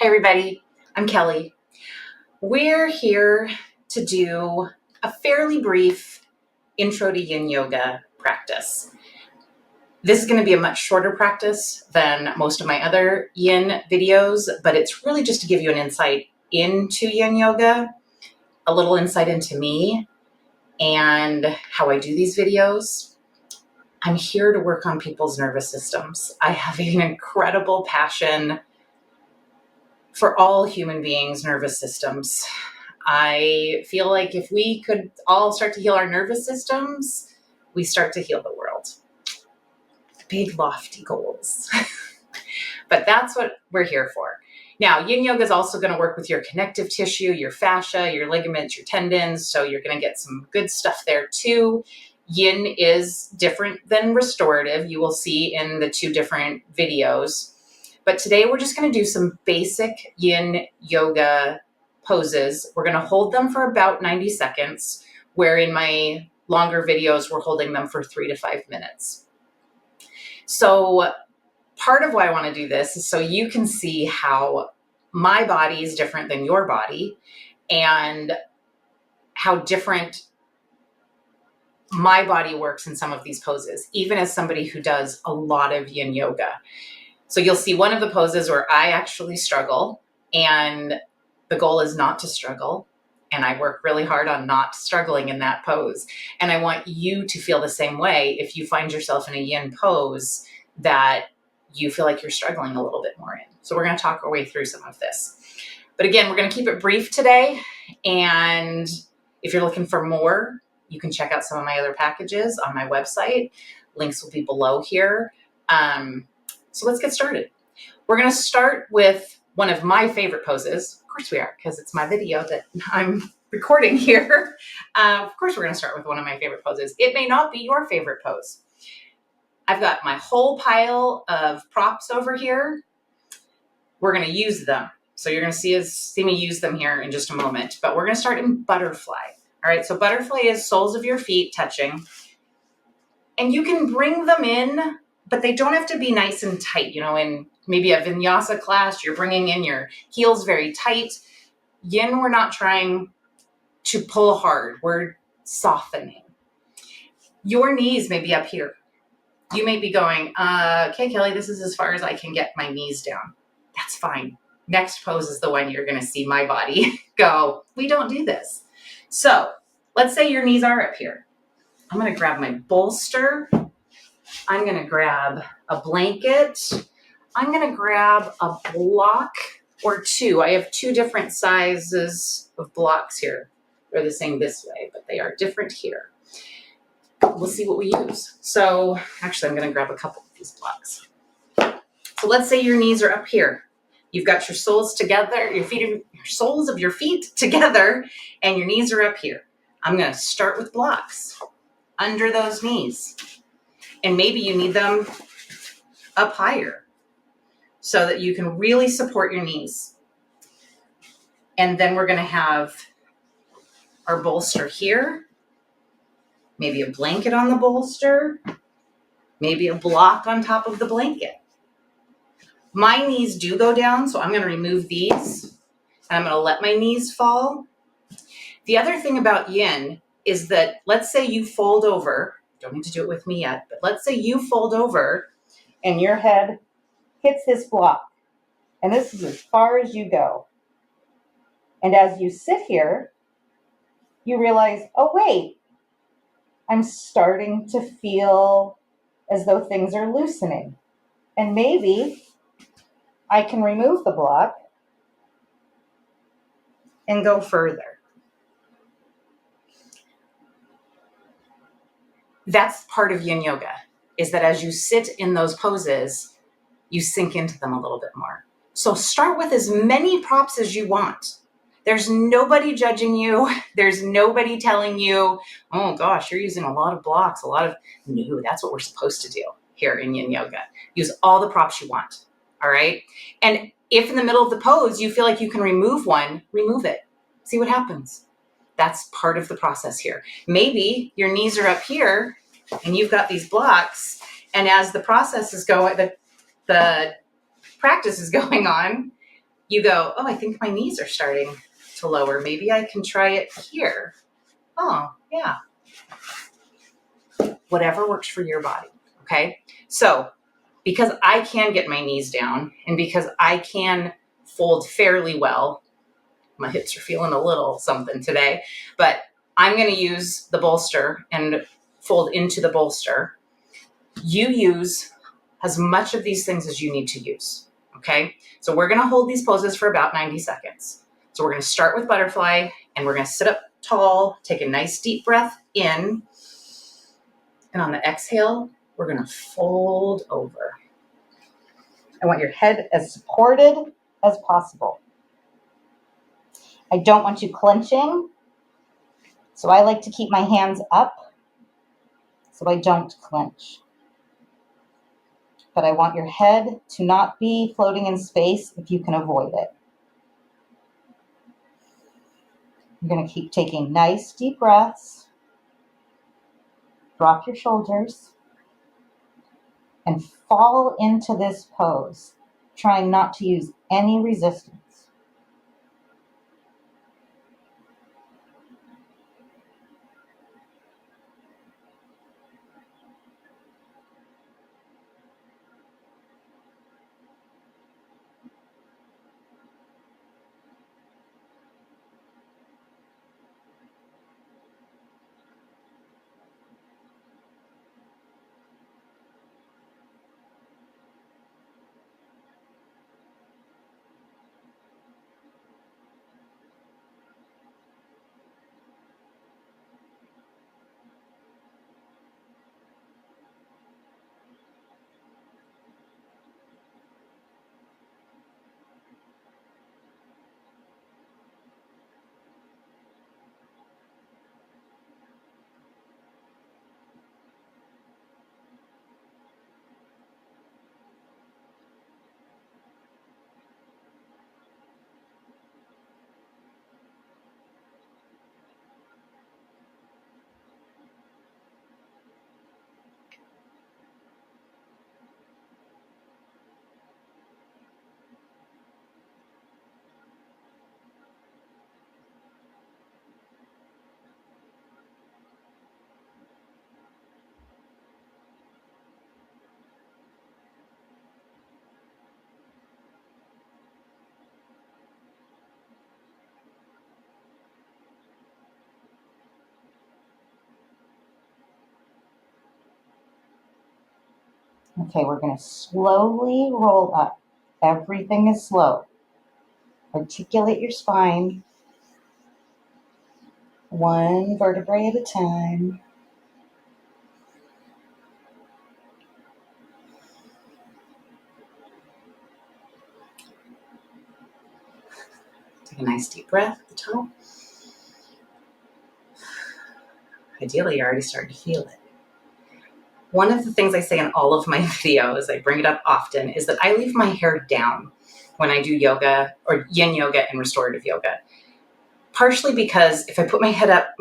Hey everybody, I'm Kelli. We're here to do a fairly brief intro to yin yoga practice. This is going to be a much shorter practice than most of my other yin videos, but it's really just to give you an insight into yin yoga, a little insight into me and how I do these videos. I'm here to work on people's nervous systems. I have an incredible passion for all human beings' nervous systems. I feel like if we could all start to heal our nervous systems, we start to heal the world. Big, lofty goals. But that's what we're here for. Now, yin yoga is also going to work with your connective tissue, your fascia, your ligaments, your tendons. So you're going to get some good stuff there too. Yin is different than restorative. You will see in the two different videos. But today we're just going to do some basic yin yoga poses. We're going to hold them for about 90 seconds, where in my longer videos, we're holding them for 3 to 5 minutes. So part of why I want to do this is so you can see how my body is different than your body and how different my body works in some of these poses, even as somebody who does a lot of yin yoga. So you'll see one of the poses where I actually struggle, and the goal is not to struggle. And I work really hard on not struggling in that pose. And I want you to feel the same way if you find yourself in a yin pose that you feel like you're struggling a little bit more in. So we're going to talk our way through some of this. But again, we're going to keep it brief today. And if you're looking for more, you can check out some of my other packages on my website. Links will be below here. So let's get started. We're going to start with one of my favorite poses. Of course we are, because it's my video that I'm recording here. Of course we're going to start with one of my favorite poses. It may not be your favorite pose. I've got my whole pile of props over here. We're going to use them. So you're going to see me use them here in just a moment. But we're going to start in butterfly. All right, so butterfly is soles of your feet touching. And you can bring them in, but they don't have to be nice and tight. You know, in maybe a vinyasa class, you're bringing in your heels very tight. Yin, we're not trying to pull hard. We're softening. Your knees may be up here. You may be going, okay, Kelli, this is as far as I can get my knees down. That's fine. Next pose is the one you're going to see my body go, we don't do this. So let's say your knees are up here. I'm going to grab my bolster. I'm going to grab a blanket. I'm going to grab a block or two. I have two different sizes of blocks here. They're the same this way, but they are different here. We'll see what we use. So actually, I'm going to grab a couple of these blocks. So let's say your knees are up here. You've got your soles together, your soles of your feet together, and your knees are up here. I'm going to start with blocks under those knees. And maybe you need them up higher so that you can really support your knees. And then we're going to have our bolster here, maybe a blanket on the bolster, maybe a block on top of the blanket. My knees do go down, so I'm going to remove these, and I'm going to let my knees fall. The other thing about yin is that, let's say you fold over, don't need to do it with me yet, but let's say you fold over and your head hits this block, and this is as far as you go. And as you sit here, you realize, oh wait, I'm starting to feel as though things are loosening. And maybe I can remove the block and go further. That's part of yin yoga, is that as you sit in those poses, you sink into them a little bit more. So start with as many props as you want. There's nobody judging you. There's nobody telling you, oh gosh, you're using a lot of blocks, No, that's what we're supposed to do here in yin yoga. Use all the props you want, all right? And if in the middle of the pose you feel like you can remove one, remove it. See what happens. That's part of the process here. Maybe your knees are up here and you've got these blocks, and as the process is going, the practice is going on, you go, oh, I think my knees are starting to lower. Maybe I can try it here. Oh, yeah. Whatever works for your body, okay? So because I can get my knees down and because I can fold fairly well, my hips are feeling a little something today, but I'm going to use the bolster and fold into the bolster. You use as much of these things as you need to use, okay? So we're going to hold these poses for about 90 seconds. So we're going to start with butterfly, and we're going to sit up tall, take a nice deep breath in, and on the exhale, we're going to fold over. I want your head as supported as possible. I don't want you clenching, so I like to keep my hands up so I don't clench. But I want your head to not be floating in space if you can avoid it. You're going to keep taking nice deep breaths. Drop your shoulders and fall into this pose, trying not to use any resistance. Okay, we're going to slowly roll up. Everything is slow. Articulate your spine, one vertebrae at a time. Take a nice deep breath at the top. Ideally, you're already starting to feel it. One of the things I say in all of my videos, I bring it up often, is that I leave my hair down when I do yoga or yin yoga and restorative yoga. Partially because if I put my hair up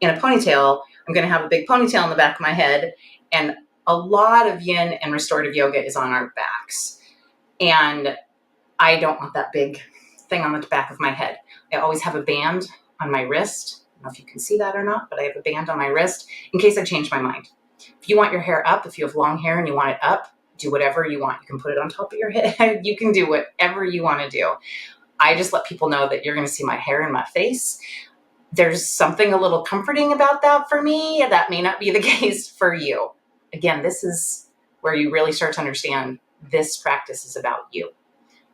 in a ponytail, I'm going to have a big ponytail in the back of my head. And a lot of yin and restorative yoga is on our backs. And I don't want that big thing on the back of my head. I always have a band on my wrist. I don't know if you can see that or not, but I have a band on my wrist in case I change my mind. If you want your hair up, if you have long hair and you want it up, do whatever you want. You can put it on top of your head. You can do whatever you want to do. I just let people know that you're going to see my hair and my face. There's something a little comforting about that for me. That may not be the case for you. Again, this is where you really start to understand this practice is about you.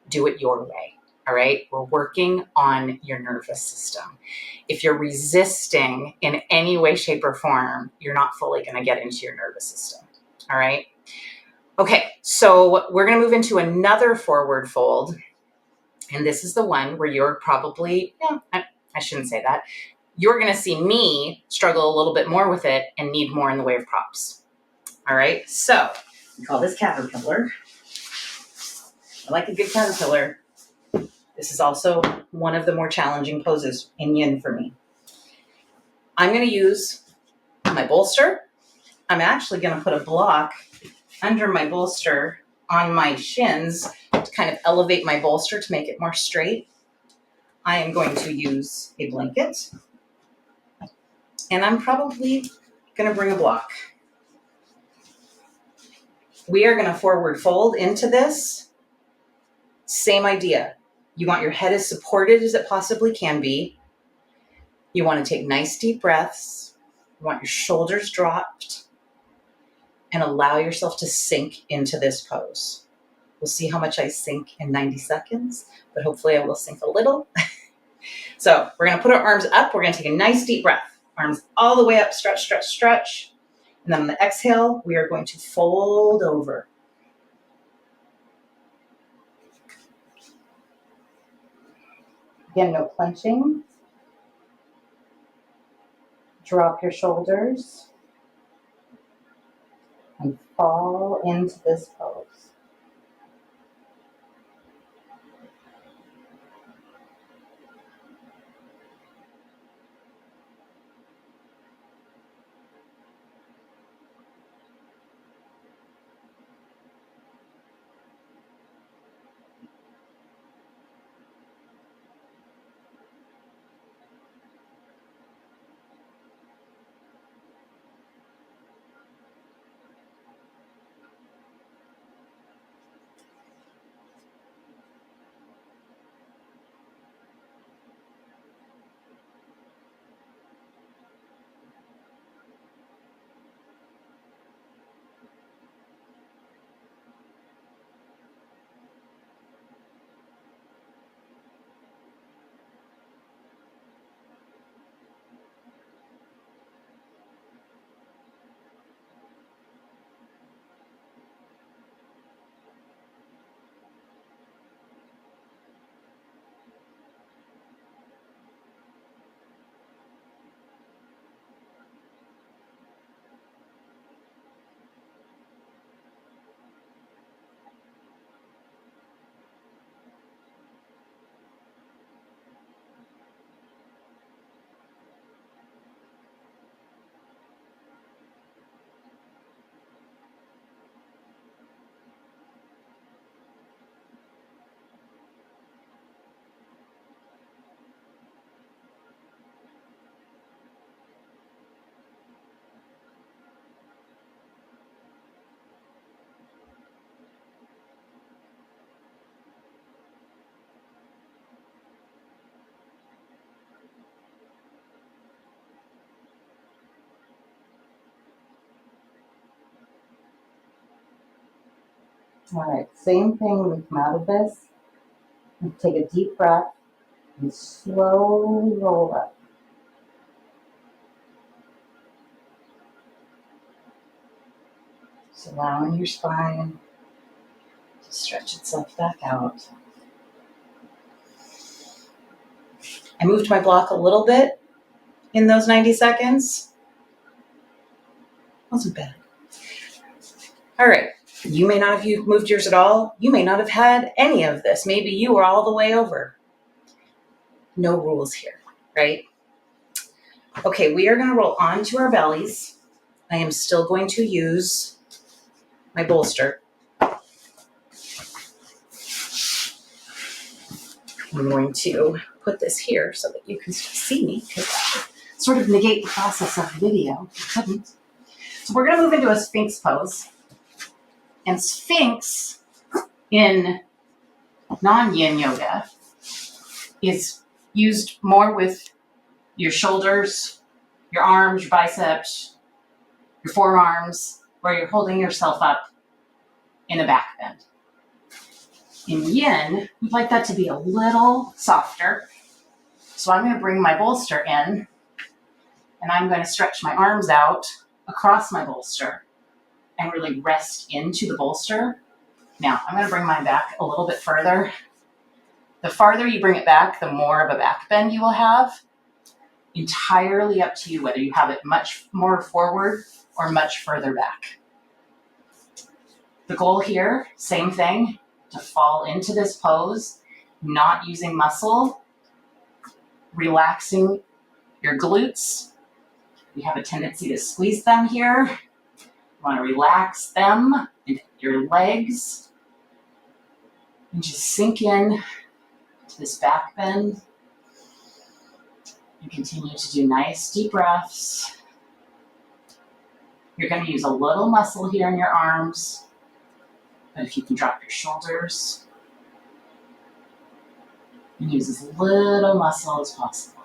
Do it your way. All right. We're working on your nervous system. If you're resisting in any way, shape, or form, you're not fully going to get into your nervous system. All right. Okay. So we're going to move into another forward fold. And this is the one where you're probably, I shouldn't say that. You're going to see me struggle a little bit more with it and need more in the way of props. All right. So we call this caterpillar. I like a good caterpillar. This is also one of the more challenging poses in yin for me. I'm going to use my bolster. I'm actually going to put a block under my bolster on my shins to kind of elevate my bolster to make it more straight, I am going to use a blanket. And I'm probably going to bring a block. We are going to forward fold into this. Same idea. You want your head as supported as it possibly can be. You want to take nice deep breaths. You want your shoulders dropped and allow yourself to sink into this pose. We'll see how much I sink in 90 seconds, but hopefully I will sink a little. So we're going to put our arms up. We're going to take a nice deep breath. Arms all the way up, stretch, stretch, stretch. And then on the exhale, we are going to fold over. Again, no clenching. Drop your shoulders and fall into this pose. All right, same thing when we come out of this. Take a deep breath and slowly roll up. Just allowing your spine to stretch itself back out. I moved my block a little bit in those 90 seconds. Wasn't bad. All right. You may not have moved yours at all. You may not have had any of this. Maybe you were all the way over. No rules here, right? Okay, we are going to roll onto our bellies. I am still going to use my bolster. I'm going to put this here so that you can see me, because sort of negate the process of video. I couldn't. So we're going to move into a Sphinx pose. And Sphinx in non-yin yoga is used more with your shoulders, your arms, your biceps, your forearms, where you're holding yourself up in a back bend. In yin, we'd like that to be a little softer. So I'm going to bring my bolster in, and I'm going to stretch my arms out across my bolster and really rest into the bolster. Now, I'm going to bring mine back a little bit further. The farther you bring it back, the more of a back bend you will have. Entirely up to you whether you have it much more forward or much further back. The goal here, same thing, to fall into this pose, not using muscle, relaxing your glutes. We have a tendency to squeeze them here. You want to relax them and your legs. And just sink in to this back bend and continue to do nice deep breaths. You're going to use a little muscle here in your arms, but if you can drop your shoulders and use as little muscle as possible.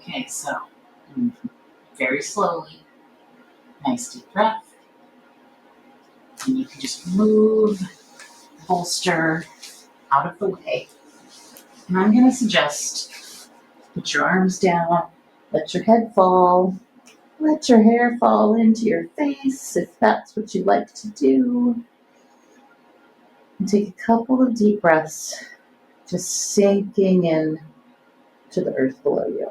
Okay, so very slowly, nice deep breath, and you can just move the bolster out of the way. And I'm going to suggest put your arms down, let your head fall, let your hair fall into your face if that's what you like to do. And take a couple of deep breaths, just sinking in to the earth below you.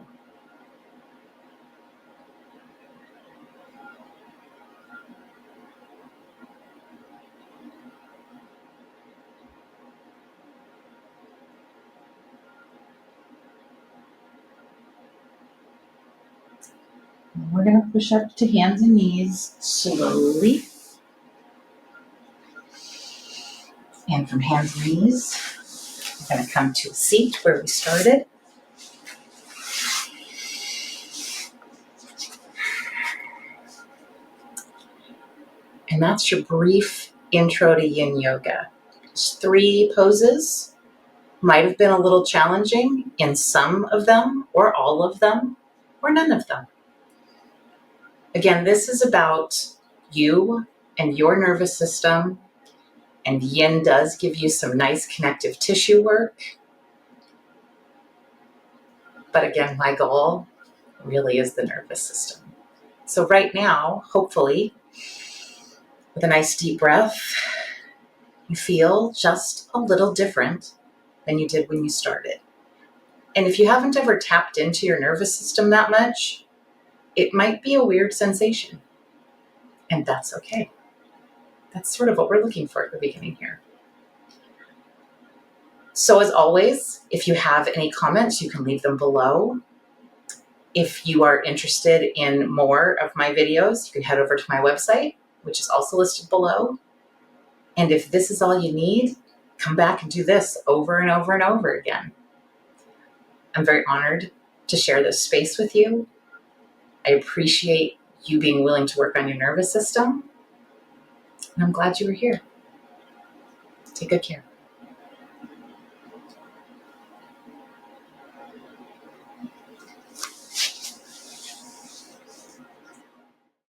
And we're going to push up to hands and knees slowly. And from hands and knees, we're going to come to a seat where we started. And that's your brief intro to yin yoga. It's 3 poses. Might have been a little challenging in some of them, or all of them, or none of them. Again, this is about you and your nervous system, and yin does give you some nice connective tissue work. But again, my goal really is the nervous system. So right now, hopefully, with a nice deep breath, you feel just a little different than you did when you started. And if you haven't ever tapped into your nervous system that much, it might be a weird sensation. And that's okay. That's sort of what we're looking for at the beginning here. So as always, if you have any comments, you can leave them below. If you are interested in more of my videos, you can head over to my website, which is also listed below. And if this is all you need, come back and do this over and over and over again. I'm very honored to share this space with you. I appreciate you being willing to work on your nervous system. And I'm glad you were here. Take good care.